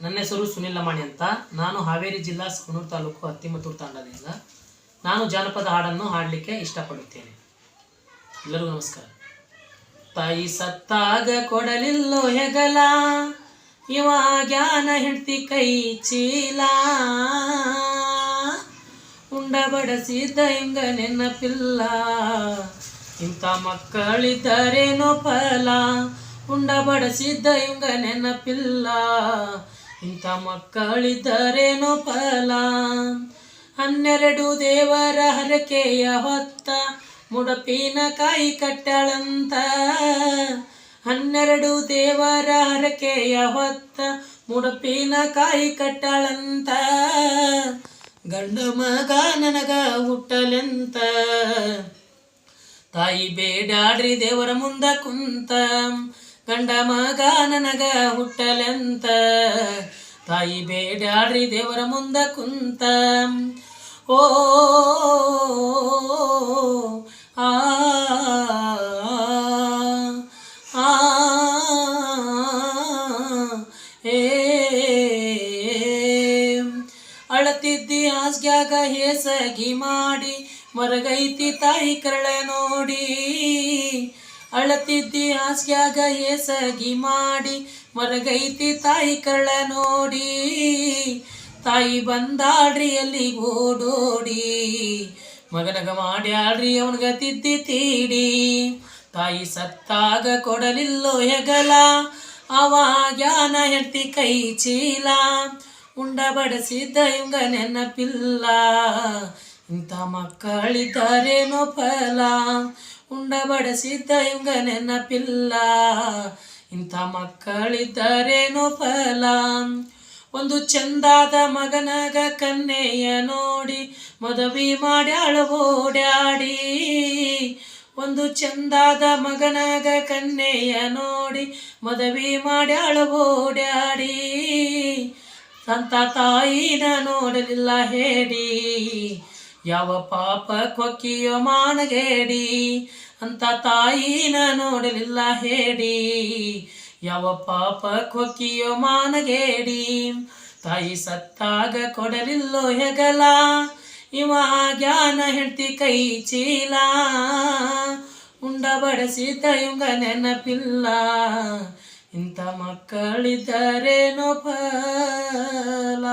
ನನ್ನ ಹೆಸರು ಸುನಿಲ್ ಲಮಾಣಿ ಅಂತ. ನಾನು ಹಾವೇರಿ ಜಿಲ್ಲಾ ಸವಣೂರು ತಾಲೂಕು ಅತ್ತಿಮತ್ತೂರು ತಾಂಡದಿಂದ ನಾನು ಜಾನಪದ ಹಾಡನ್ನು ಹಾಡಲಿಕ್ಕೆ ಇಷ್ಟಪಡುತ್ತೇನೆ. ಎಲ್ಲರಿಗೂ ನಮಸ್ಕಾರ. ತಾಯಿ ಸತ್ತಾಗ ಕೊಡಲಿಲ್ಲೋ ಹೆಗಲ, ಇವ ಜ್ಞಾನ ಹೆಂಡ್ತಿ ಕೈ ಚೀಲ, ಉಂಡ ಬಡಸಿದ್ದ ಹಿಂಗ ನೆನಪಿಲ್ಲ, ಇಂಥ ಮಕ್ಕಳಿದ್ದರೇನೋ ಫಲ. ಉಂಡ ಬಡಸಿದ್ದ ಹಿಂಗ ನೆನಪಿಲ್ಲ, ಇಂಥ ಮಕ್ಕಳಿದ್ದರೇನೋ ಫಲ. 12 ದೇವರ ಹರಕೆಯ ಹೊತ್ತ ಮುಡಪಿನ ಕಾಯಿ ಕಟ್ಟಳಂತ, 12 ದೇವರ ಹರಕೆಯ ಹೊತ್ತ ಮುಡಪಿನ ಕಾಯಿ ಕಟ್ಟಳಂತ, ಗಂಡ ಮಗ ನನಗ ಹುಟ್ಟಲೆಂತ. ತಾಯಿ ಬೇಡಾಡ್ರಿ ದೇವರ ಮುಂದ ಕುಂತ, ಗಂಡ ಮಗ ನನಗ ಹುಟ್ಟಲೆಂತ. ತಾಯಿ ಬೇಡಾಡ್ರಿ ದೇವರ ಮುಂದ ಕುಂತ. ಓ ಆ ಅಳತಿದ್ದಿ ಹಾಸ್ಗ್ಯಾಗ ಹೇಸಗಿ ಮಾಡಿ, ಮರಗೈತಿ ತಾಯಿ ಕರಳ ನೋಡಿ. ಅಳತಿದ್ದಿ ಹಾಸ್ಗ್ಯಾಗ ಹೇಸಗಿ ಮಾಡಿ, ಮರಗೈತಿ ತಾಯಿ ಕರಳ ನೋಡಿ. ತಾಯಿ ಬಂದಾಡ್ರಿ ಅಲ್ಲಿ ಓಡೋಡಿ, ಮಗನಗ ಮಾಡ್ಯಾಡ್ರಿ ಅವನಿಗ ತಿದ್ದಿ ತೀಡಿ. ತಾಯಿ ಸತ್ತಾಗ ಕೊಡಲಿಲ್ಲೋ ಹೆಗಲ, ಅವ ಜ್ಞಾನ ಹೆಂಡ್ತಿ ಕೈ ಚೀಲ, ಉಂಡ ಬಡಸಿದ್ದ ಇವಂಗ ನೆನಪಿಲ್ಲ, ಇಂಥ ಮಕ್ಕಳಿದ್ದರೇನೋ ಫಲ. ಉಂಡ ಬಡಸಿದ್ದ ಇವಂಗ ನೆನಪಿಲ್ಲ, ಇಂಥ ಮಕ್ಕಳಿದ್ದರೇನೋ ಫಲ. ಒಂದು ಚಂದಾದ ಮಗನಗ ಕನ್ನೆಯ ನೋಡಿ, ಮದುವೆ ಮಾಡ್ಯಾಳ ಓಡ್ಯಾಡಿ. ಒಂದು ಚಂದಾದ ಮಗನಗ ಕನ್ನೆಯ ನೋಡಿ, ಮದುವೆ ಮಾಡ್ಯಾಳ ಓಡ್ಯಾಡಿ. ಸಂತ ತಾಯಿನ ನೋಡಲಿಲ್ಲ ಹೇಡಿ, ಯಾವ ಪಾಪ ಕೊಕ್ಕಿಯೋ ಮಾನಗೇಡಿ. ಅಂತ ತಾಯಿನ ನೋಡಲಿಲ್ಲ ಹೇಡಿ, ಯಾವ ಪಾಪ ಕೊಕ್ಕಿಯೋ ಮಾನಗೇಡಿ. ತಾಯಿ ಸತ್ತಾಗ ಕೊಡಲಿಲ್ಲೋ ಹೆಗಲ, ಇವ ಜ್ಞಾನ ಹೆಂಡ್ತಿ ಕೈ ಚೀಲ, ಉಂಡ ಬಡಸಿದ್ದ ಇವಂಗ ನೆನಪಿಲ್ಲ, ಇಂಥ ಮಕ್ಕಳಿದ್ದರೇನೋ ಫಲ.